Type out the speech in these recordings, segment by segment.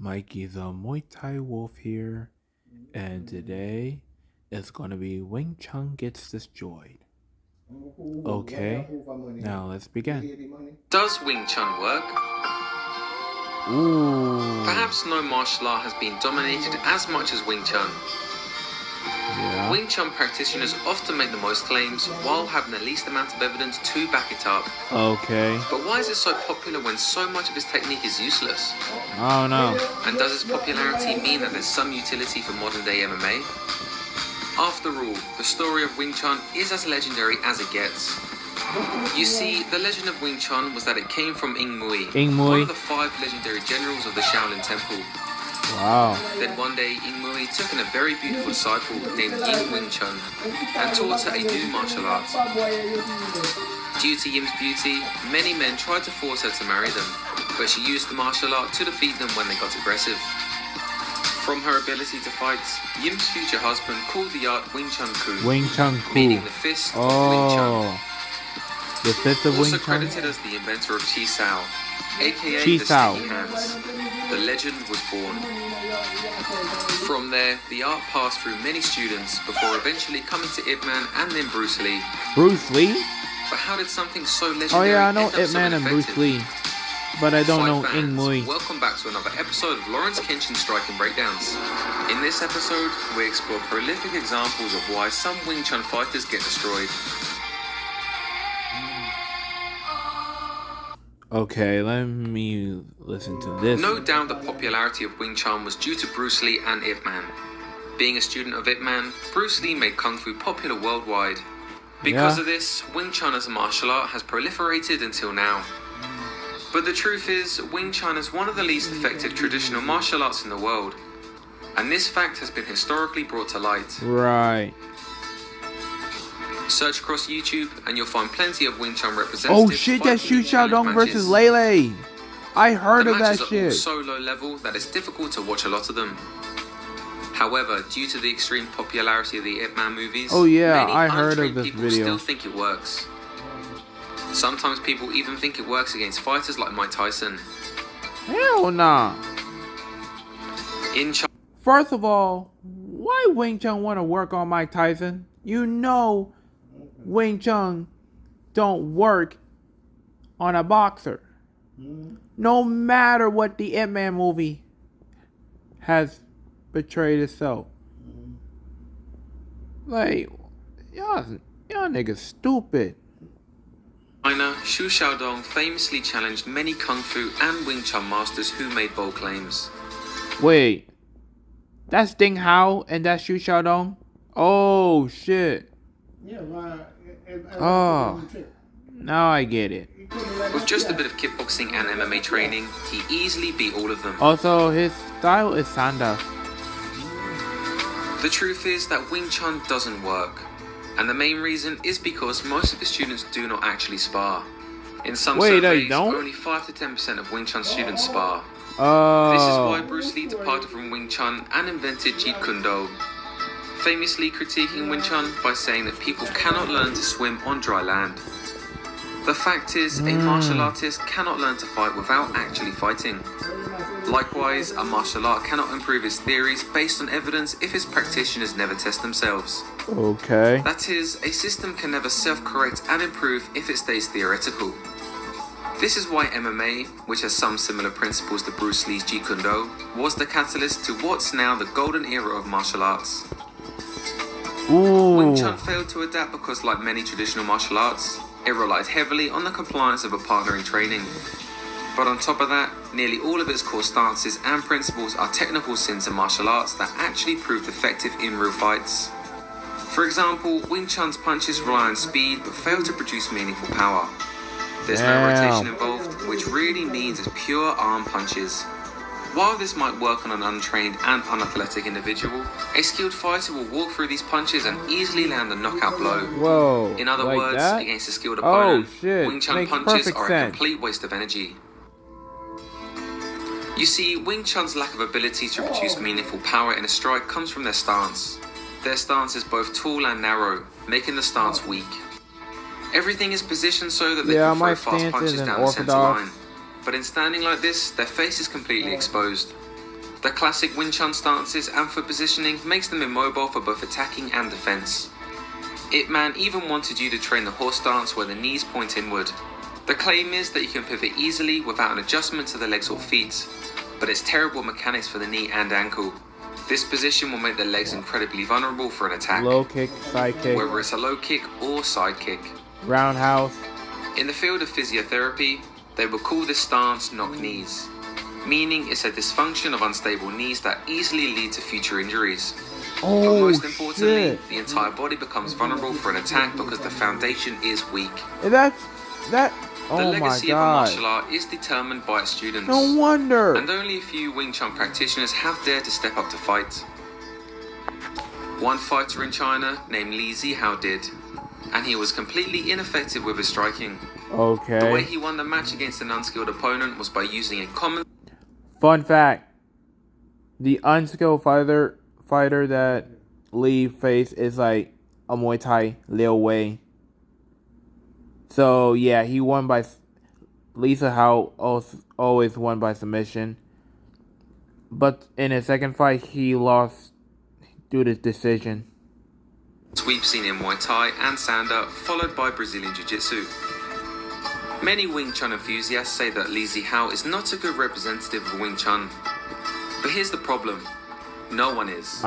Mikey the Muay Thai Wolf here, and today it's gonna be Wing Chun Gets Destroyed. Okay, now let's begin. Does Wing Chun work? Ooh. Perhaps no martial art has been dominated as much as Wing Chun. Yeah. Wing Chun practitioners often make the most claims while having the least amount of evidence to back it up. Okay. But why is it so popular when so much of its technique is useless? I don't know. And does its popularity mean that there's some utility for modern day MMA? After all, the story of Wing Chun is as legendary as it gets. You see, the legend of Wing Chun was that it came from Ying Mui, one of the 5 legendary generals of the Shaolin Temple. Wow. Then one day, Ying Mui took in a very beautiful disciple named Yin Wing Chun and taught her a new martial art. Due to Yim's beauty, many men tried to force her to marry them, but she used the martial art to defeat them when they got aggressive. From her ability to fight, Yim's future husband called the art Wing Chun Ku, Wing Chun Ku. meaning the fist of Wing Chun. The fist of Wing Also Chun. credited as the inventor of Chi Sao, aka Chi the Sao. sticky hands. The legend was born. From there, the art passed through many students before eventually coming to Ip Man and then Bruce Lee. Bruce Lee? But how did something so Oh legendary yeah, I know end up Ip so Man and Bruce ineffective? Lee, but I don't Fight know fans, Ying Mui. welcome back to another episode of Lawrence Kenshin Striking Breakdowns. In this episode, we explore prolific examples of why some Wing Chun fighters get destroyed. Okay, let me listen to this. No doubt the popularity of Wing Chun was due to Bruce Lee and Ip Man. Being a student of Ip Man, Bruce Lee made Kung Fu popular worldwide. Because of this, Wing Chun as a martial art has proliferated until now. But the truth is, Wing Chun is one of the least effective traditional martial arts in the world. And this fact has been historically brought to light. Right. Search across YouTube and you'll find plenty of Wing Chun representatives. Oh shit, that's fighting Xu in challenge Xiaodong versus matches. Lele. I heard The of that matches are all shit. so low level that it's difficult to watch a lot of them. However, due to the extreme popularity of the Ip Man movies, Oh yeah, many I heard of untrained this people video. still think it works. Sometimes people even think it works against fighters like Mike Tyson. Hell nah. In China, First of all, why Wing Chun want to work on Mike Tyson? You know Wing Chun don't work on a boxer. No matter what the Ip Man movie has betrayed itself. Like, y'all niggas stupid. Xu Xiaodong famously challenged many Kung Fu and Wing Chun masters who made bold claims. Wait, that's Ding Hao and that's Xu Xiaodong? Oh shit. Oh, now I get it. With just a bit of kickboxing and MMA training, he easily beat all of them. Also, his style is Sanda. The truth is that Wing Chun doesn't work. And the main reason is because most of the students do not actually spar. In some surveys, only 5 to 10% of Wing Chun students spar. This is why Bruce Lee departed from Wing Chun and invented Jeet Kune Do, famously critiquing Wing Chun by saying that people cannot learn to swim on dry land. The fact is, a martial artist cannot learn to fight without actually fighting. Likewise, a martial art cannot improve its theories based on evidence if its practitioners never test themselves. Okay. That is, a system can never self-correct and improve if it stays theoretical. This is why MMA, which has some similar principles to Bruce Lee's Jeet Kune Do, was the catalyst to what's now the golden era of martial arts. Ooh. Wing Chun failed to adapt because, like many traditional martial arts, it relied heavily on the compliance of a partner in training. But on top of that, nearly all of its core stances and principles are technical sins in martial arts that actually proved effective in real fights. For example, Wing Chun's punches rely on speed but fail to produce meaningful power. There's no rotation involved, which really means it's pure arm punches. While this might work on an untrained and unathletic individual, a skilled fighter will walk through these punches and easily land a knockout blow. Whoa. In other like words, that? against a skilled opponent, shit. Wing Chun Makes punches perfect are a sense. complete waste of energy. You see, Wing Chun's lack of ability to produce meaningful power in a strike comes from their stance. Their stance is both tall and narrow, making the stance weak. Everything is positioned so that they can throw fast punches down the center line. But in standing like this, their face is completely exposed. The classic Wing Chun stances and for positioning makes them immobile for both attacking and defense. Ip Man even wanted you to train the horse stance where the knees point inward. The claim is that you can pivot easily without an adjustment to the legs or feet, but it's terrible mechanics for the knee and ankle. This position will make the legs incredibly vulnerable for an attack. Low kick, side kick. Whether it's a low kick or side kick. Roundhouse. In the field of physiotherapy, they will call this stance knock knees, meaning it's a dysfunction of unstable knees that easily lead to future injuries. Oh, but most importantly, shit. the entire body becomes vulnerable for an attack because the foundation is weak. That. The Oh my legacy of a god. martial art is determined by its students. No wonder. And only a few Wing Chun practitioners have dared to step up to fight. One fighter in China named Li Zihao did, and he was completely ineffective with his striking. Okay. The way he won the match against an unskilled opponent was by using a common... Fun fact. The unskilled fighter that Lee faced is like a Muay Thai Lil Wei. So yeah, he won by... Lisa Howe always won by submission. But in his second fight, he lost due to decision. Sweep seen in Muay Thai and Sanda, followed by Brazilian Jiu-Jitsu. Many Wing Chun enthusiasts say that Li Zihao is not a good representative of Wing Chun. But here's the problem. No one is.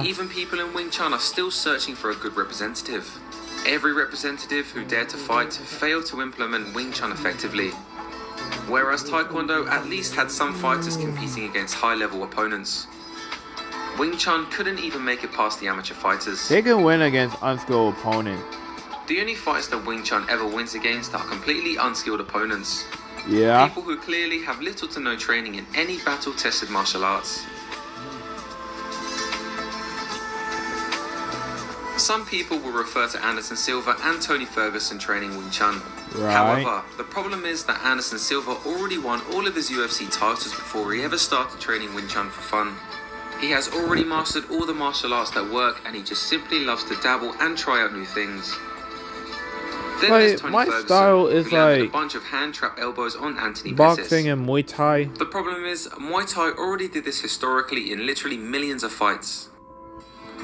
Even people in Wing Chun are still searching for a good representative. Every representative who dared to fight failed to implement Wing Chun effectively. Whereas Taekwondo at least had some fighters competing against high-level opponents. Wing Chun couldn't even make it past the amateur fighters. They can win against unskilled opponents. The only fights that Wing Chun ever wins against are completely unskilled opponents. Yeah. People who clearly have little to no training in any battle-tested martial arts. Some people will refer to Anderson Silva and Tony Ferguson training Wing Chun. Right. However, the problem is that Anderson Silva already won all of his UFC titles before he ever started training Wing Chun for fun. He has already mastered all the martial arts that work, and he just simply loves to dabble and try out new things. Then there's Tony my Ferguson, style is who landed like a bunch of hand trap elbows on Anthony boxing Pettis. and Muay Thai. The problem is, Muay Thai already did this historically in literally millions of fights.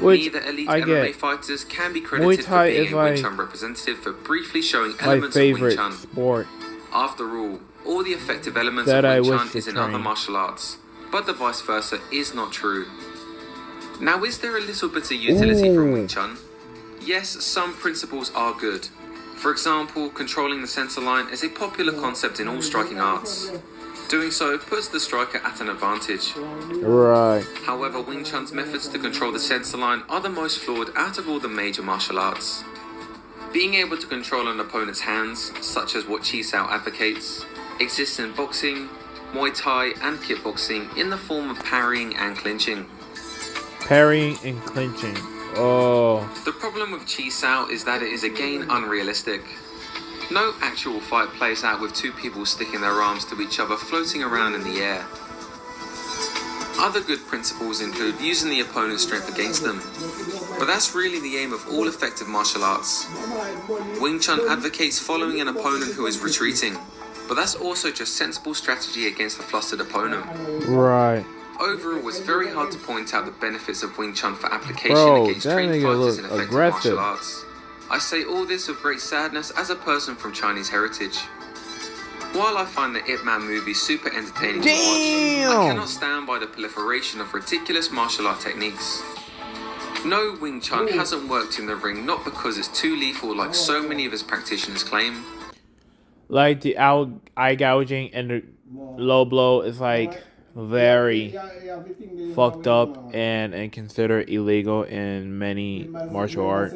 Which Neither elite I MMA get. fighters can be credited Thai for being is a Wing like Chun representative for briefly showing My elements of Wing favorite Chun. sport. After all the effective elements That of I Wing wish Chun to is in train. other martial arts, but the vice versa is not true. Now, is there a little bit of utility from Wing Chun? Yes, some principles are good. For example, controlling the center line is a popular concept in all striking arts. Doing so puts the striker at an advantage. Right. However, Wing Chun's methods to control the center line are the most flawed out of all the major martial arts. Being able to control an opponent's hands, such as what Chi Sao advocates, exists in boxing, Muay Thai and kickboxing in the form of parrying and clinching. Parrying and clinching. Oh. The problem with Chi Sao is that it is again unrealistic. No actual fight plays out with two people sticking their arms to each other floating around in the air. Other good principles include using the opponent's strength against them, but that's really the aim of all effective martial arts. Wing Chun advocates following an opponent who is retreating, but that's also just sensible strategy against a flustered opponent. Right. Overall, it's very hard to point out the benefits of Wing Chun for application Bro, against that trained nigga fighters in look effective aggressive. martial arts. I say all this with great sadness as a person from Chinese heritage. While I find the Ip Man movies super entertaining to watch, I cannot stand by the proliferation of ridiculous martial art techniques. No, Wing Chun hasn't worked in the ring not because it's too lethal like so many of his practitioners claim. Like the eye gouging and the low blow is like very fucked up and considered illegal in many martial arts.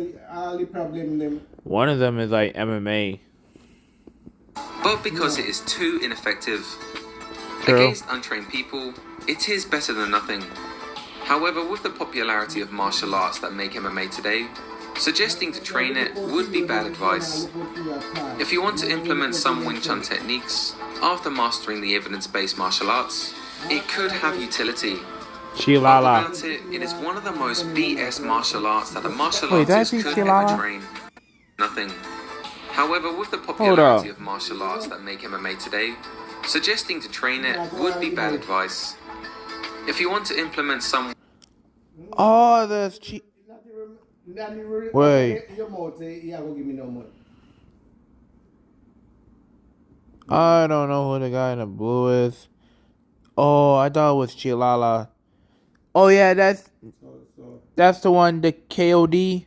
One of them is like MMA. But because it is too ineffective. True. Against untrained people, it is better than nothing. However, with the popularity of martial arts that make MMA today, suggesting to train it would be bad advice. If you want to implement some Wing Chun techniques, after mastering the evidence-based martial arts, it could have utility. But Chilala. without it, it is one of the most BS martial arts that a martial Wait, artist that's could Chilala? ever train. Nothing. However, with the popularity of martial arts that make MMA today, suggesting to train it would be bad advice. If you want to implement some... Oh, that's cheap. Wait. I don't know who the guy in the blue is. Oh, I thought it was Chilala. Oh yeah, that's the one, the KOD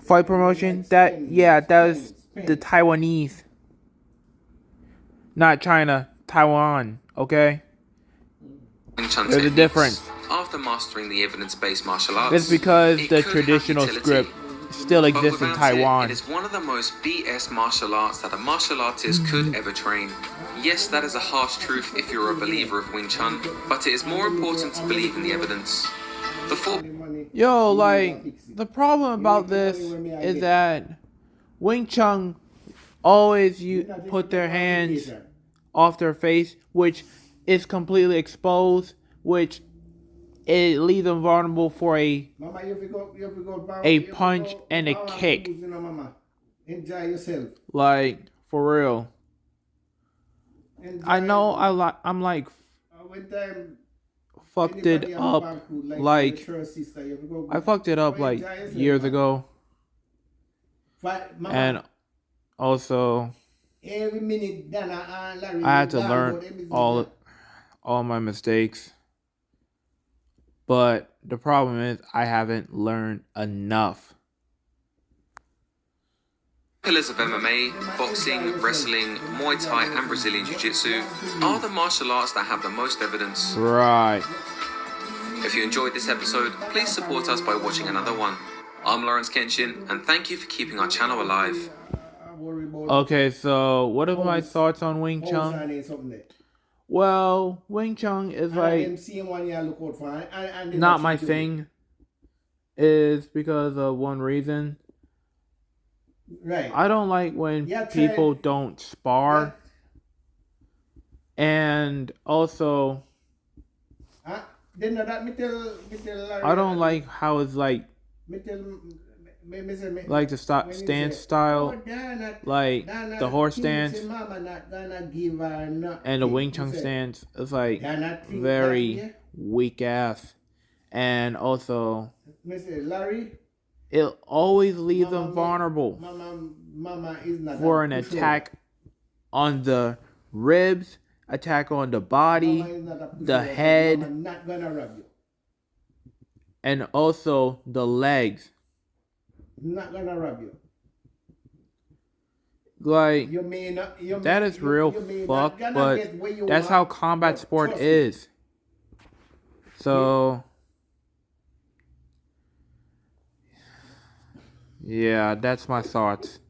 fight promotion. That was the Taiwanese, not China, Taiwan. Okay, there's a difference. After mastering the evidence-based martial arts, it's because the traditional script still exists in Taiwan. It is one of the most BS martial arts that a martial artist could ever train. Yes, that is a harsh truth if you're a believer of Wing Chun, but it is more important to believe in the evidence. Yo, like, the problem about this is that Wing Chun always put their hands off their face, which is completely exposed, which it leaves them vulnerable for a punch and a kick. Enjoy yourself. Like, for real. I know I'm like fucked it up. Like, I fucked it up like years ago. And also I had to learn all my mistakes. But the problem is I haven't learned enough. Pillars of MMA, boxing, wrestling, Muay Thai and Brazilian Jiu-Jitsu are the martial arts that have the most evidence. Right. If you enjoyed this episode, please support us by watching another one. I'm Lawrence Kenshin, and thank you for keeping our channel alive. Okay, so what are my thoughts on Wing Chun? Well, Wing Chun is like not my thing. Is because of one reason. Right. I don't like when people don't spar. And also I don't like how it's like the stance style, like the horse stance and the Wing Chun stance. It's like very weak ass, and also it always leaves them vulnerable for an attack on the ribs, attack on the body, the head, and also the legs. Not gonna rob you. Like, that is real fuck, but that's how combat sport is. So, yeah, that's my thoughts.